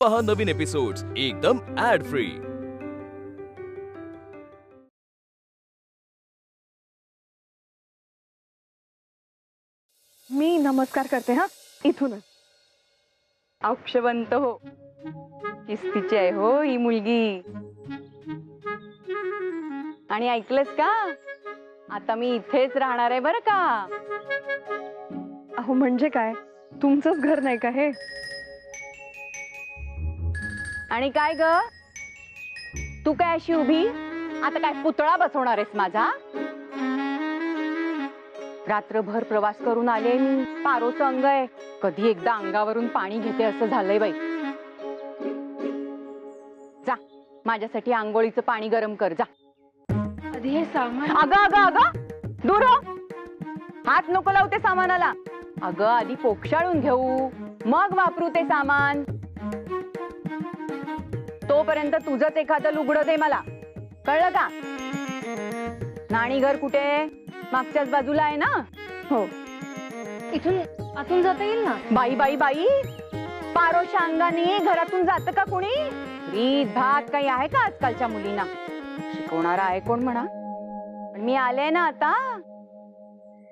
पहा नवीन एपिसोड्स एकदम add free. मी नमस्कार करते हा इथूनच। अक्षवंत हो, किस्तीची आहे हो ही मुलगी। आणि ऐकलंस का, आता मी इथेच राहणार आहे बरं का। अहो म्हणजे काय, तुमचंच घर नाही का हे? आणि काय ग, तू काय अशी उभी, आता काय पुतळा बसवणार आहेस माझा? रात्रभर प्रवास करून आले मी, पारोचं अंग आहे, कधी एकदा अंगावरून पाणी घेते असं झालंय बाई। जा माझ्यासाठी आंघोळीचं पाणी गरम कर जा। आधी हे सामान। अगं अगं अगं दूर हो, हात नको लावते सामानाला। अगं आधी पोक्षाळून घेऊ, मग वापरू ते सामान। तोपर्यंत तुझंच एखादं लुगडं दे मला, कळलं का? नाणी घर कुठे? मागच्याच बाजूला आहे ना? हो, इथून आतून जाता येईल ना? बाई बाई बाई, पारोच्या अंगाने घरातून जात का कोणी? रीत भात काही आहे का आजकालच्या मुलींना? शिकवणारा आहे कोण म्हणा? पण मी आले ना आता,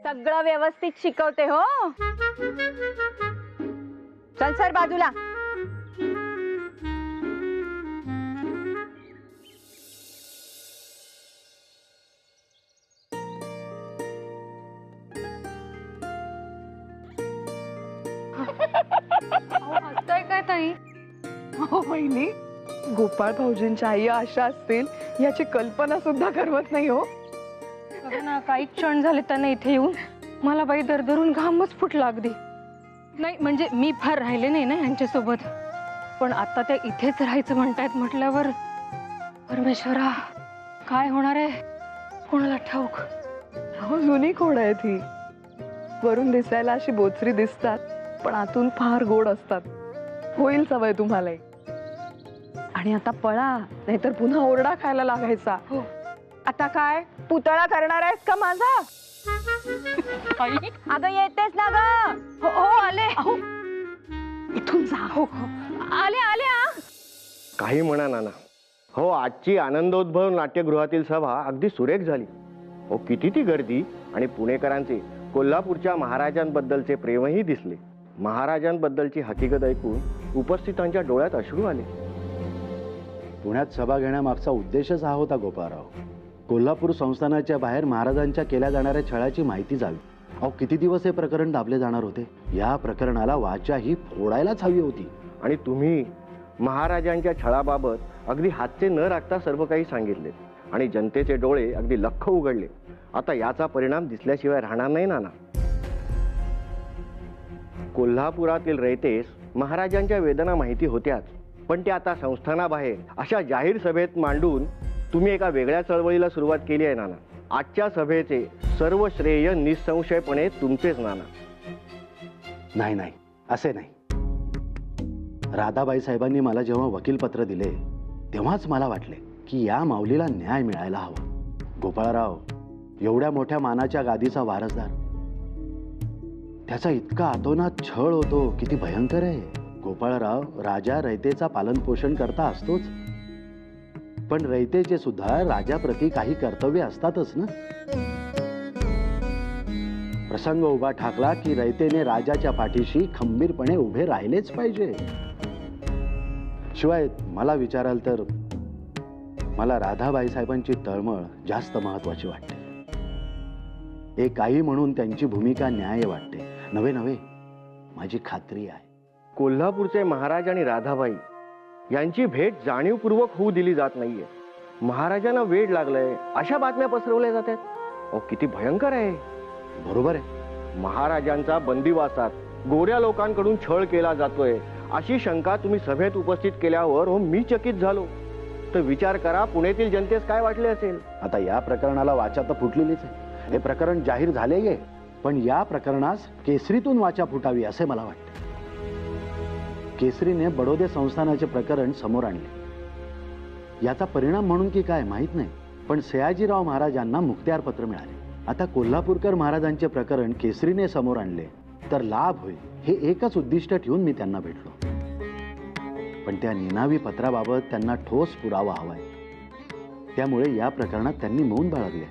सगळं व्यवस्थित शिकवते हो। चल सर बाजूला। हसताय काय ताई? हो बहिणी, गोपाळ भाऊजींच्या आई अशा असतील याची कल्पना सुद्धा करवत नाही हो। बघा ना, काही क्षण झाले त्यांना इथे येऊन, मला बाई दरदरून घामच फुटला अगदी। नाही म्हणजे मी फार राहिले नाही ना यांच्यासोबत, पण आता त्या इथेच राहायचं म्हणतायत म्हटल्यावर परमेश्वरा, काय होणार आहे कोणाला ठाऊक। हो, जुनी कोण आहे ती, वरून दिसायला अशी बोचरी दिसतात पण आतून फार गोड असतात। होईल सवय तुम्हाला। आणि आता पळा, नाहीतर पुन्हा ओरडा खायला लागायचा। हो, आता काय पुतळा करणार आहेस का माझा? अगं येतेस ना ग? हो हो आले। अहो इथून जा। हो हो आले आले। काही म्हणा नाना, हो आजची आनंदोद्भव नाट्यगृहातील सभा अगदी सुरेख झाली हो। किती ती गर्दी, आणि पुणेकरांचे कोल्हापूरच्या महाराजांबद्दलचे प्रेमही दिसले। महाराजांबद्दलची हकीकत ऐकून उपस्थितांच्या डोळ्यात अश्रू आले। पुण्यात सभा घेण्यामागचा उद्देशच हा होता गोपाळराव, कोल्हापूर संस्थानाच्या बाहेर महाराजांच्या केल्या जाणाऱ्या छळाची माहिती जावी। अहो किती दिवस हे प्रकरण दाबले जाणार होते, या प्रकरणाला वाचा ही फोडायलाच हवी होती। आणि तुम्ही महाराजांच्या छळाबाबत अगदी हातचे न राखता सर्व काही सांगितले, आणि जनतेचे डोळे अगदी लख्ख उघडले। आता याचा परिणाम दिसल्याशिवाय राहणार नाही नाना। कोल्हापुरातील रयतेस महाराजांच्या वेदना माहिती होत्याच, पण ते आता संस्थानाबाहेर अशा जाहीर सभेत मांडून तुम्ही एका वेगळ्या चळवळीला सुरुवात केली आहे नाना। आजच्या सभेचे सर्व श्रेय निसंशयपणे तुमचेच नाना। नाही नाही, असे नाही। राधाबाई साहेबांनी मला जेव्हा वकीलपत्र दिले तेव्हाच मला वाटले की या माऊलीला न्याय मिळायला हवा। गोपाळराव एवढ्या मोठ्या मानाच्या गादीचा वारसदार, त्याचा इतका अतोनात छळ होतो, किती भयंकर आहे। गोपाळराव राजा रयतेचा पालनपोषण करता असतोच, पण रयतेचे सुद्धा राजाप्रती काही कर्तव्य असतातच ना। प्रसंग उभा ठाकला की रयतेने राजाच्या पाठीशी खंबीरपणे उभे राहिलेच पाहिजे। शिवाय मला विचाराल तर मला राधाबाई साहेबांची तळमळ जास्त महत्वाची वाटते। एक काही म्हणून त्यांची भूमिका न्याय वाटते, नव्हे नव्हे माझी खात्री आहे। कोल्हापूरचे महाराज आणि राधाबाई यांची भेट जाणीवपूर्वक होऊ दिली जात नाहीये। महाराजांना वेड लागलंय अशा बातम्या पसरवल्या जातात। अहो किती भयंकर आहे। बरोबर आहे, महाराजांचा बंदिवासात गोऱ्या लोकांकडून छळ केला जातोय अशी शंका तुम्ही सभेत उपस्थित केल्यावर हो मी चकित झालो। तर विचार करा, पुण्यातील जनतेस काय वाटले असेल। आता या प्रकरणाला वाचा तर फुटलेलीच आहे, हे प्रकरण जाहीर झालेय, पण या प्रकरणास केसरीतून वाचा फुटावी असे मला वाटते। केसरीने बडोदे संस्थानाचे प्रकरण समोर आणले, याचा परिणाम म्हणून की काय माहित नाही, पण सयाजीराव महाराजांना मुक्त्यारपत्र मिळाले। आता कोल्हापूरकर महाराजांचे प्रकरण केसरीने समोर आणले तर लाभ होईल, हे एकच उद्दिष्ट ठेवून मी त्यांना भेटलो। पण त्या निनावी पत्राबाबत त्यांना ठोस पुरावा हवाय. त्यामुळे या प्रकरणात त्यांनी मौन बाळगले.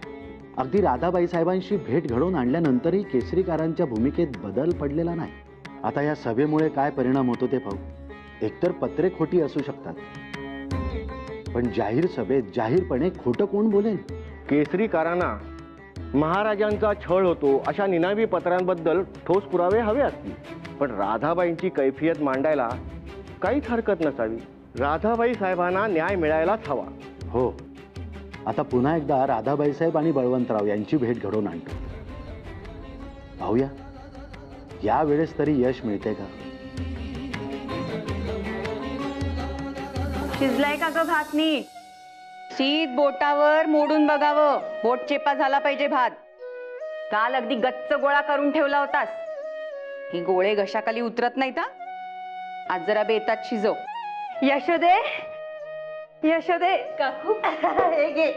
अगदी राधाबाई साहेबांशी भेट घडवून आणल्यानंतरही केसरीकारांच्या भूमिकेत बदल पडलेला नाही. आता या सभेमुळे काय परिणाम होतो ते पाहू. एकतर पत्रे खोटी असू शकतात, पण जाहीर सभेत जाहीरपणे खोटं कोण बोलेल? केसरीकारांना महाराजांचा छळ होतो अशा निनावी पत्रांबद्दल ठोस पुरावे हवे असतील, पण राधाबाईंची कैफियत मांडायला काहीच हरकत नसावी. राधाबाई साहेबांना न्याय मिळायलाच हवा. हो, आता पुन्हा एकदा राधाबाई साहेब आणि बळवंतराव यांची भेट घडवून आणतो. पाहूया या वेळेस तरी यश मिळते का? शिजलाय का ग भात नीट? शीत बोटावर मोडून बघावं. बोट चेपा झाला पाहिजे भात. काल अगदी गच्च गोळा करून ठेवला होतास. ही गोळे घशाखाली उतरत नाहीत. आज जरा बेतात शिजव. यशोदे, यशोदे काकू हे घे.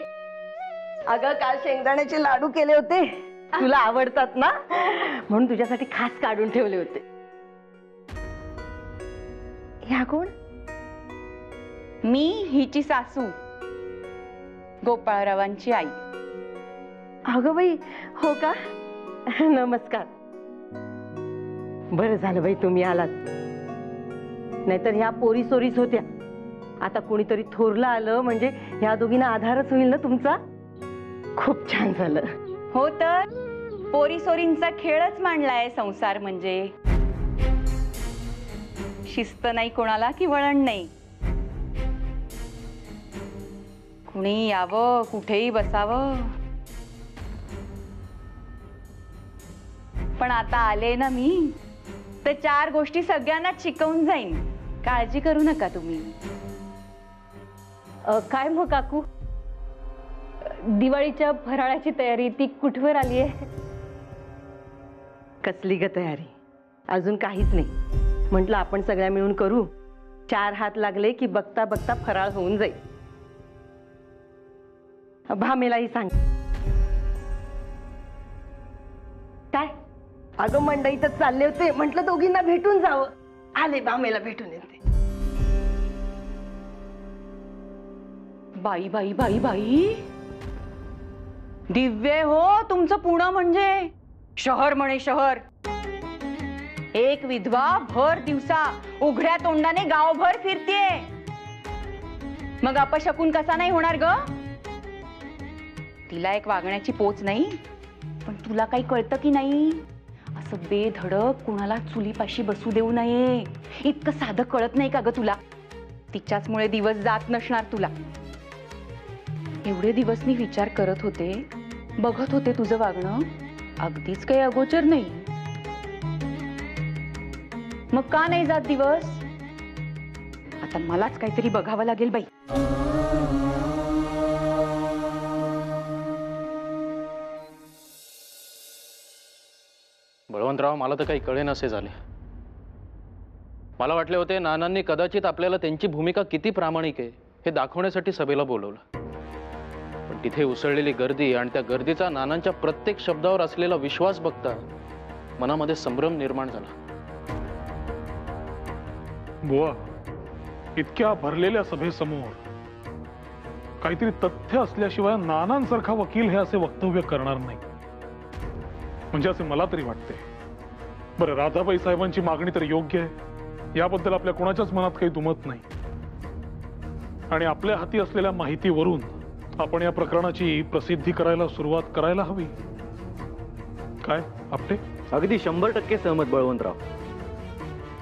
अगं काल शेंगदाण्याचे लाडू केले होते, तुला आवडतात ना, म्हणून तुझ्यासाठी खास काढून ठेवले होते. ह्या कोण? मी हिची सासू, गोपाळरावांची आई. अगं बाई, हो का? नमस्कार. बरं झालं बाई तुम्ही आलात, नाहीतर ह्या पोरी सोरीच होत्या. आता कोणीतरी थोरलं आलं म्हणजे ह्या दोघींना आधारच होईल ना तुमचा. खूप छान झालं. हो तर पोरी सोरींचा खेळच मांडलाय संसार म्हणजे. शिस्त नाही कोणाला की वळण नाही. कुणी यावं, कुठेही बसावं. पण आता आले ना मी, तर 4 गोष्टी सगळ्यांना शिकवून जाईन. काळजी करू नका तुम्ही. काय मग काकू, दिवाळीच्या फराळाची तयारी ती कुठवर आली आहे? कसली ग तयारी? अजून काहीच नाही. म्हटलं आपण सगळ्या मिळून करू. 4 हात लागले की बघता बघता फराळ होऊन जाईल. भामेलाही सांग. काय अगं मंडईतच चालले होते, म्हटलं दोघींना भेटून जावं. आले, भामेला भेटून येते. बाई बाई बाई बाई, दिव्य हो तुमचं पुणे म्हणजे. शहर म्हणे शहर. एक विधवा भर दिवसा उघड्या तोंडाने गावभर फिरतेय. मग अपशकुन कसा नाही होणार ग? तिला एक वागण्याची पोच नाही, पण तुला काही कळतं की नाही? असं बेधडक कुणाला चुलीपाशी बसू देऊ नये. इतकं साधं कळत नाही का ग तुला? तिच्याचमुळे दिवस जात नसणार तुला. एवढे दिवस मी विचार करत होते, बघत होते तुझं वागणं अगदीच काही अगोचर नाही. मग का नाही जात दिवस? आता मलाच काहीतरी बघावं लागेल बाई. बळवंतराव, मला तर काही कळेनासे झाले. मला वाटले होते नानांनी कदाचित आपल्याला त्यांची भूमिका किती प्रामाणिक आहे हे दाखवण्यासाठी सभेला बोलवलं. पण तिथे उसळलेली गर्दी आणि त्या गर्दीचा नानांच्या प्रत्येक शब्दावर असलेला विश्वास बघता मनामध्ये संभ्रम निर्माण झाला. बुवा, इतक्या भरलेल्या सभेसमोर काहीतरी तथ्य असल्याशिवाय नानांसारखा वकील हे असे वक्तव्य करणार नाही, म्हणजे असे मला तरी वाटते. बरं, राधाबाई साहेबांची मागणी तर योग्य आहे, याबद्दल आपल्या कोणाच्याच मनात काही दुमत नाही. आणि आपल्या हाती असलेल्या माहितीवरून आपण या प्रकरणाची प्रसिद्धी करायला सुरुवात करायला हवी. काय आपटे? अगदी 100% सहमत बळवंतराव.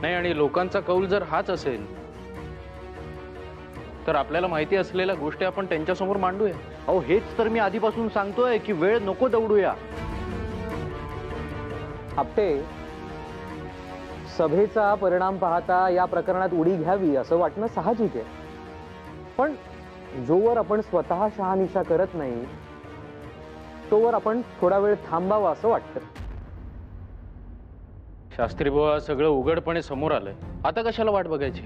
नाही, आणि लोकांचा कौल जर हाच असेल तर आपल्याला माहिती असलेल्या गोष्टी आपण त्यांच्यासमोर मांडूया. अहो, हेच तर मी आधीपासून सांगतोय की वेळ नको दौडूया. आपटे, सभेचा परिणाम पाहता या प्रकरणात उडी घ्यावी असं वाटणं साहजिक आहे, पण जोवर आपण स्वतः शहानिशा करत नाही तोवर आपण थोडा वेळ थांबावा असं वाटतं. शास्त्री बुवा, सगळं उघडपणे समोर आलंय, आता कशाला वाट बघायची?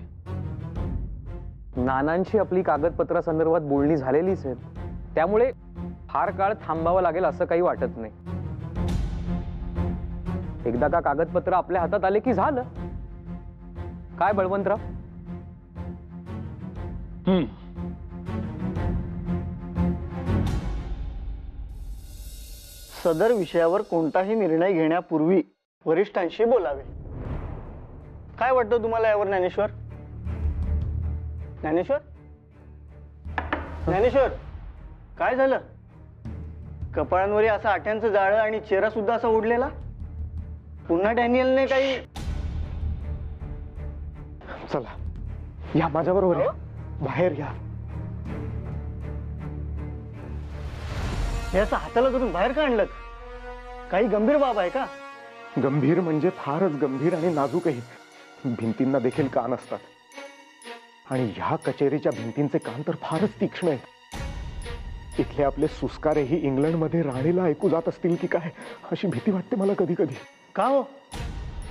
नानांची आपली कागदपत्रा संदर्भात बोलणी झालेलीच आहेत, त्यामुळे फार काळ थांबावं लागेल असं काही वाटत नाही. एकदा का कागदपत्र आपल्या हातात आले की झालं. काय बळवंतराव, सदर विषयावर कोणताही निर्णय घेण्यापूर्वी वरिष्ठांशी बोलावे. काय वाटतं तुम्हाला यावर ज्ञानेश्वर? ज्ञानेश्वर ज्ञानेश्वर काय झालं? कपाळांवर असं आठ्यांचं जाळं आणि चेहरा सुद्धा असा ओढलेला. पुन्हा डॅनियलने काही. चला या माझ्या बरोबर या. बाहेर या. हे असं हाताला धरून बाहेर का आणलं? काही गंभीर बाब आहे का? गंभीर म्हणजे फारच गंभीर आणि नाजूकही. भिंतींना देखील कान असतात आणि ह्या कचेरीच्या भिंतींचे कान तर फारच तीक्ष्ण आहेत. इथले आपले सुस्कारेही इंग्लंडमध्ये राणीला ऐकू जात असतील की काय अशी भीती वाटते मला कधी कधी. का हो?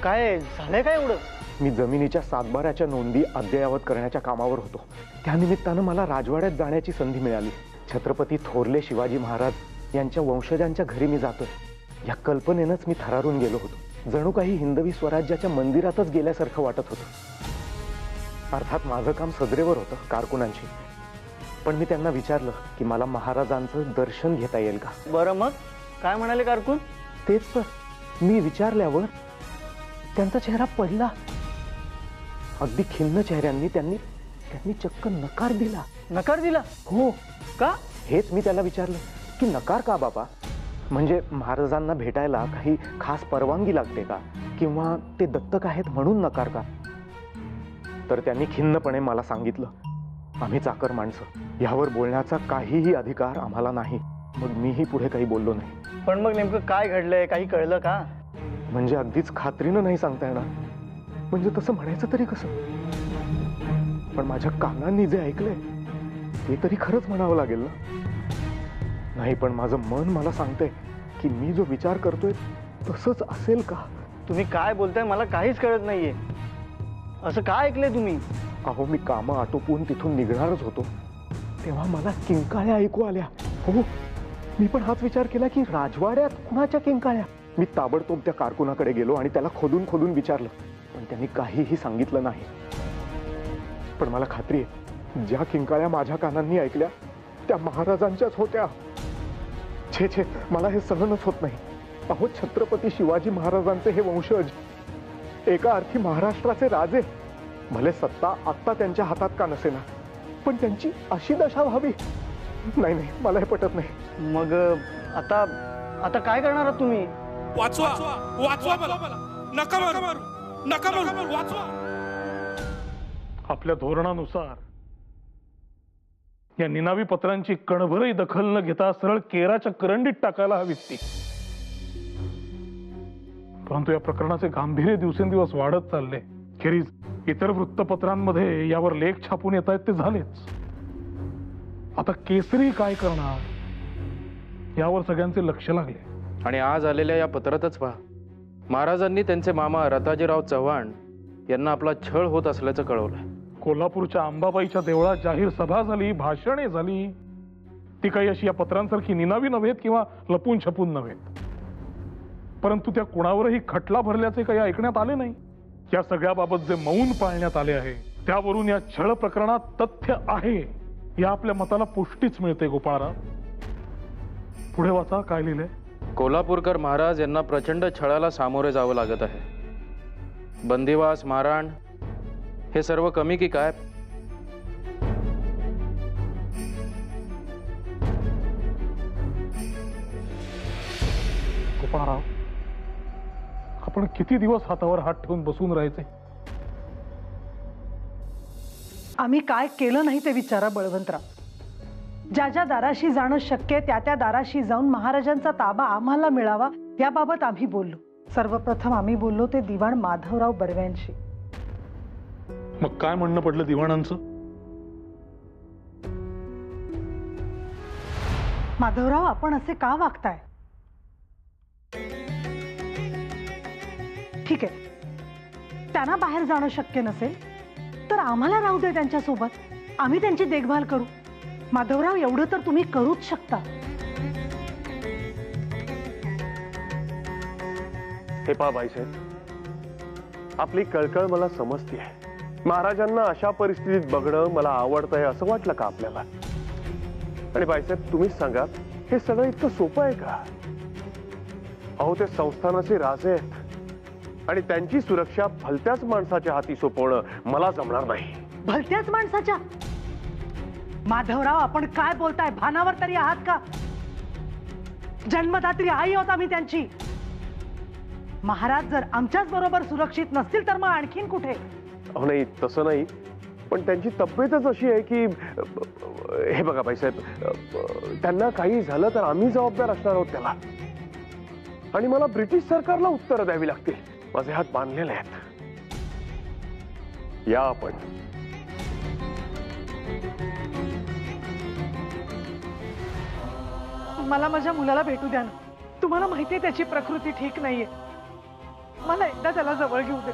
काय झालंय काय एवढं? मी जमिनीच्या सातबाऱ्याच्या नोंदी अद्ययावत करण्याच्या कामावर होतो. त्यानिमित्तानं मला राजवाड्यात जाण्याची संधी मिळाली. छत्रपती थोरले शिवाजी महाराज यांच्या वंशजांच्या घरी मी जातोय या कल्पनेनंच मी थरारून गेलो होतो. जणू काही हिंदवी स्वराज्याच्या मंदिरातच गेल्यासारखं वाटत होतं. अर्थात माझं काम सदरेवर होतं कारकुनांची. पण मी त्यांना विचारलं की मला महाराजांचं दर्शन घेता येईल का. बरं मग काय म्हणाले कारकून? तेच तर मी विचारल्यावर त्यांचा चेहरा पडला. अगदी खिन्न चेहऱ्यांनी त्यांनी चक्क नकार दिला. नकार दिला? हो. का? हेच मी त्याला विचारलं की नकार का बाबा? म्हणजे महाराजांना भेटायला काही खास परवानगी लागते का, किंवा ते दत्तक आहेत म्हणून नकार का? तर त्यांनी खिन्नपणे मला सांगितलं, आम्ही चाकर माणसं, यावर बोलण्याचा काहीही अधिकार आम्हाला नाही. मग मीही पुढे काही बोललो नाही. पण मग नेमकं काय घडलंय? काही कळलं का? म्हणजे अगदीच खात्रीनं नाही सांगता येणार. म्हणजे तसं म्हणायचं तरी कसं? पण माझ्या कानांनी जे ऐकलंय ते तरी खरंच म्हणावं लागेल ना. नाही पण माझं मन मला सांगतंय की मी जो विचार करतोय तसंच असेल का? तुम्ही काय बोलताय मला काहीच कळत नाहीये. असं काय ऐकलंय तुम्ही? अहो मी कामं आटोपून तिथून निघणारच होतो तेव्हा मला किंकाळ्या ऐकू आल्या. हो, मी पण हाच विचार केला की राजवाड्यात कुणाच्या किंकाळ्या. मी ताबडतोब त्या कारकुनाकडे गेलो आणि त्याला खोदून खोदून विचारलं, पण त्यांनी काहीही सांगितलं नाही. पण मला खात्री आहे ज्या किंकाळ्या माझ्या कानांनी ऐकल्या त्या महाराजांच्याच होत्या. छे छे, मला हे सहनच होत नाही. अहो छत्रपती शिवाजी महाराजांचे हे वंशज, एका अर्थी महाराष्ट्राचे राजे. भले सत्ता आत्ता त्यांच्या हातात का नसेना, पण त्यांची अशी दशा व्हावी. नाही नाही, मला हे पटत नाही. मग आता काय करणार आहात तुम्ही? वाचवा वाचवा मला, नका मारू, नका मारू, वाचवा. आपल्या धोरणानुसार या निनावी पत्रांची कणभरही दखल न घेता सरळ केराच्या करंडीत टाकायला हवी ती. परंतु या प्रकरणाचे गांभीर्य दिवसेंदिवस वाढत चालले. खेरीज इतर वृत्तपत्रांमध्ये यावर लेख छापून येत आहेत ते झालेच. आता केसरी काय करणार यावर सगळ्यांचे लक्ष लागले. आणि आज आलेल्या या पत्रातच पहा, महाराजांनी त्यांचे मामा रताजीराव चव्हाण यांना आपला छळ होत असल्याचं कळवलंय. कोल्हापूरच्या अंबाबाईच्या देवळात जाहीर सभा झाली, भाषणे झाली. ती काही अशी या पत्रांसारखी निनावी नव्हेत किंवा लपून छपून नव्हेत. परंतु त्या कुणावरही खटला भरल्याचे काही ऐकण्यात आले नाही. या सगळ्याबाबत जे मौन पाळण्यात आले आहे त्यावरून या छळ प्रकरणात तथ्य आहे या आपल्या मताला पुष्टीच मिळते. गोपाळराव, पुढे वाचा, काय लिहिलंय? कोल्हापूरकर महाराज यांना प्रचंड छळाला सामोरे जावं लागत आहे. बंदिवास, मारहाण हे सर्व कमी की काय? गोपाळराव, आपण किती दिवस हातावर हात ठेवून बसून राहायचे? आम्ही काय केलं नाही ते विचारा बळवंतराव. ज्या ज्या दाराशी जाणं शक्य त्या त्या दाराशी जाऊन महाराजांचा ताबा आम्हाला मिळावा याबाबत आम्ही बोललो. सर्वप्रथम आम्ही बोललो ते दिवाण माधवराव बर्व्यांशी. मग काय म्हणणं पडलं दिवाणांचं? माधवराव, आपण असे का वागताय? ठीक आहे, त्यांना बाहेर जाणं शक्य नसेल तर आम्हाला राहू दे त्यांच्यासोबत, आम्ही त्यांची देखभाल करू. माधवराव, एवढं तर तुम्ही करूच शकता. हे पहा बाईसाहेब, आपली कळकळ मला समजते आहे. महाराजांना अशा परिस्थितीत बघणं मला आवडतंय असं वाटलं का आपल्याला? आणि बाईसाहेब तुम्हीच सांगा, हे सगळं इतकं सोपं आहे का? अहो ते संस्थानाचे राजे आहेत आणि त्यांची सुरक्षा भलत्याच माणसाच्या हाती सोपवणं मला जमणार नाही. भलत्याच माणसाच्या? माधवराव, आपण काय बोलताय? भानावर तरी आहात का? जन्मदात्री आई होता मी त्यांची. महाराज जर आमच्याच बरोबर सुरक्षित नसतील तर मग आणखीन कुठे? अहो नाही, तसं नाही, पण त्यांची तब्येतच अशी आहे की हे बघा बाईसाहेब, त्यांना काही झालं तर आम्ही जबाबदार असणार आहोत त्याला. आणि मला ब्रिटिश सरकारला उत्तरं द्यावी लागतील. माझे हात बांधलेले आहेत. या आपण. मला माझ्या मुलाला भेटू द्या ना. तुम्हाला माहितीये त्याची प्रकृती ठीक नाहीये. मला एकदा त्याला जवळ घेऊ दे.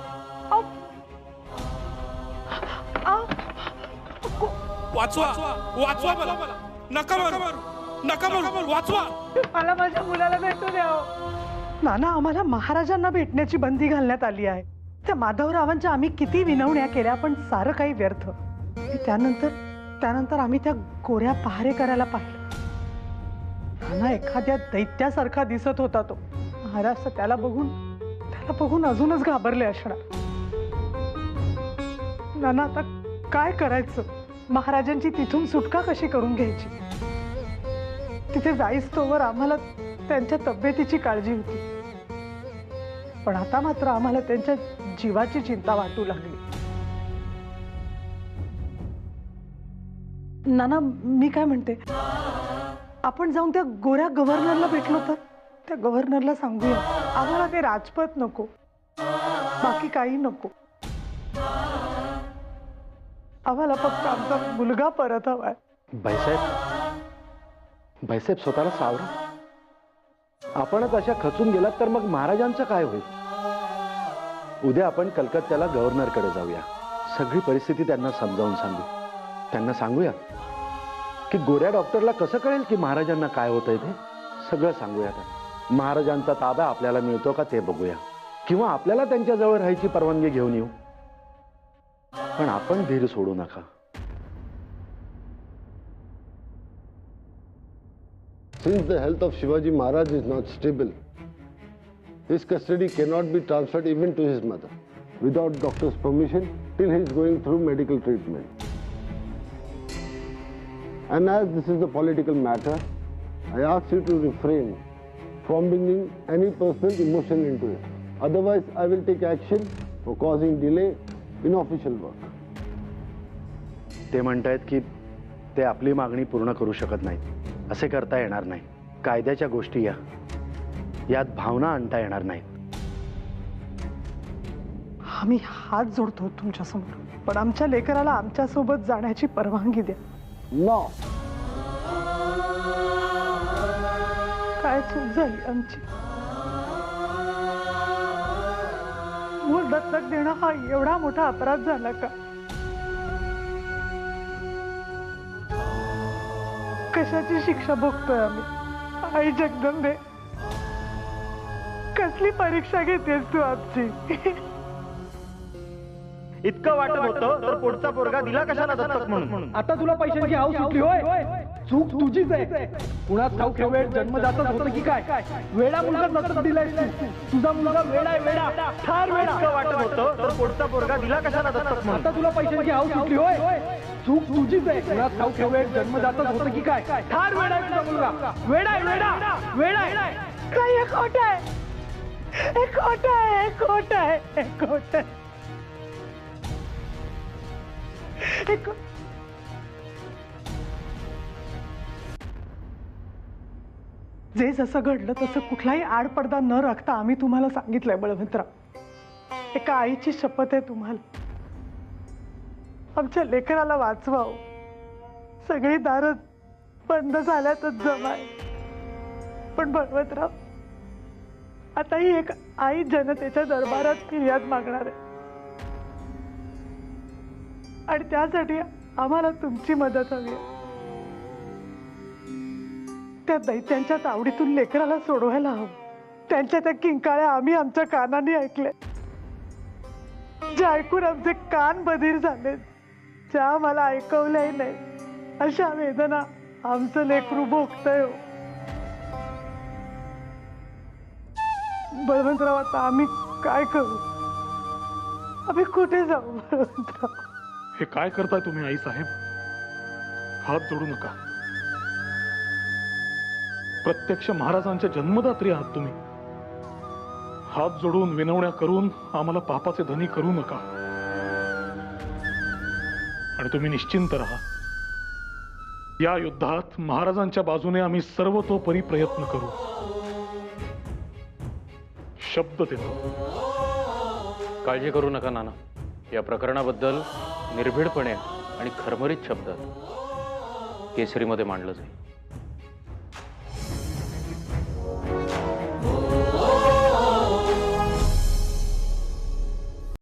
वाचवा वाचवा मला, नका मारू, नका मारू, वाचवा मला माझ्या मुलाला भेटू द्या. नाना, आम्हाला महाराजांना भेटण्याची बंदी घालण्यात आली आहे. त्या माधवरावांच्या आम्ही किती विनवण्या केल्या, पण सारं काही व्यर्थ. त्यानंतर आम्ही त्या गोऱ्या पहारे करायला पाहिलं. नाना एखाद्या दैत्यासारखा दिसत होता तो. महाराज त्याला बघून अजूनच घाबरले असणार. नाना आता काय करायचं? महाराजांची तिथून सुटका कशी करून घ्यायची? तिथे जाईस तोवर आम्हाला त्यांच्या तब्येतीची काळजी होती, पण आता मात्र आम्हाला त्यांच्या जीवाची चिंता वाटू लागली. नाना, मी काय म्हणते, आपण जाऊन त्या गोऱ्या गव्हर्नरला भेटलो तर? त्या गव्हर्नरला सांगूया आम्हाला ते राजपत नको, बाकी काही नको. आम्हाला फक्त आमचा मुलगा परत हवाय. बाईसाहेब स्वतःला सावरा. आपणच अशा खचून गेलात तर मग महाराजांचं काय होईल? उद्या आपण कलकत्त्याला गव्हर्नरकडे जाऊया. सगळी परिस्थिती त्यांना समजावून सांगू. त्यांना सांगूया की गोऱ्या डॉक्टरला कसं कळेल की महाराजांना काय होतंय ते. सगळं सांगूया. महाराजांचा ताबा आपल्याला मिळतो का ते बघूया, किंवा आपल्याला त्यांच्या जवळ राहायची परवानगी घेऊन येऊ. पण आपण धीर सोडू नका. Since the health of Shivaji Maharaj is not stable, his custody cannot be transferred even to his mother without doctor's permission till he is going through medical treatment. And as this is a political matter, I ask you to refrain from bringing any personal emotion into it. Otherwise, I will take action for causing delay in official work. ते म्हणतायत की ते आपली मागणी पूर्ण करू शकत नाहीत. असे करता येणार नाही. कायद्याच्या गोष्टी यात भावना आणता येणार नाहीत. आम्ही हात जोडतो तुमच्या समोर, पण आमच्या लेकराला आमच्या सोबत जाण्याची परवानगी द्या. No. काय चूक झाली आमची? मूल दत्तक देणं हा एवढा मोठा अपराध झाला का? कशाची शिक्षा भोगतोय आम्ही? आई जगदंबे, कसली परीक्षा घेतेस तू आमची? इतकं वाटत होतं तर पुढचा पोरगा दिला कशाला दत्तक म्हणून? आता तुला पैशांची हाव सुटली होय? चूक तुझीच आहे. कुणाच ठाऊक वेळ जन्मदातच होतं की काय? वेडा मुलगा दत्तक दिलाय तू. तुझा मुलगा वेडा आहे, वेडा, फार वेडा. इतकं वाटत होतं तर पुढचा पोरगा दिला कशाला दत्तक म्हणून? आता तुला पैशांची हाव सुटली होय? चूक तुझीच आहे. कुणाच ठाऊक वेळ जन्मदातच होतं की काय? फार वेडा आहे तुझा मुलगा. वेडा आहे, वेडा, वेडा आहे. काय खोट आहे? खोट आहे, खोट आहे, खोट आहे. जे जसं घडलं तसं कुठलाही आडपडदा न राखता आम्ही तुम्हाला सांगितलंय बळवंतराव. एका आईची शपथ आहे तुम्हाला. आमच्या लेकराला वाचवावं. सगळी दारं बंद झाल्यातच जमाय. पण बळवंतराव, आता ही एक आई जनतेच्या दरबारात फिर्याद मागणार आहे, आणि त्यासाठी आम्हाला तुमची मदत हवी आहे. त्या दैत्यांच्या तावडीतून लेकराला सोडवायला हवं. त्यांच्या त्या किंकाळ्या आम्ही आमच्या कानाने ऐकल्या. जे ऐकून आमचे कान बधीर झाले, ज्या मला ऐकवलंही नाही अशा वेदना आमचं लेकरू भोगतंय हो. बळवंतराव, आता आम्ही काय करू? आम्ही कुठे जाऊ बळवंतराव? हे काय करताय तुम्ही आई साहेब? हात जोडू नका. प्रत्यक्ष महाराजांच्या जन्मदात्री आहात तुम्ही. हात जोडून विनवण्या करून आम्हाला पापाचे धनी करू नका. आणि तुम्ही निश्चिंत राहा. या युद्धात महाराजांच्या बाजूने आम्ही सर्वतोपरी प्रयत्न करू. शब्द देतो. काळजी करू नका नाना. या प्रकरणाबद्दल निर्भीडपणे आणि खरमरीत शब्दात केसरीमध्ये मांडलं जाईल.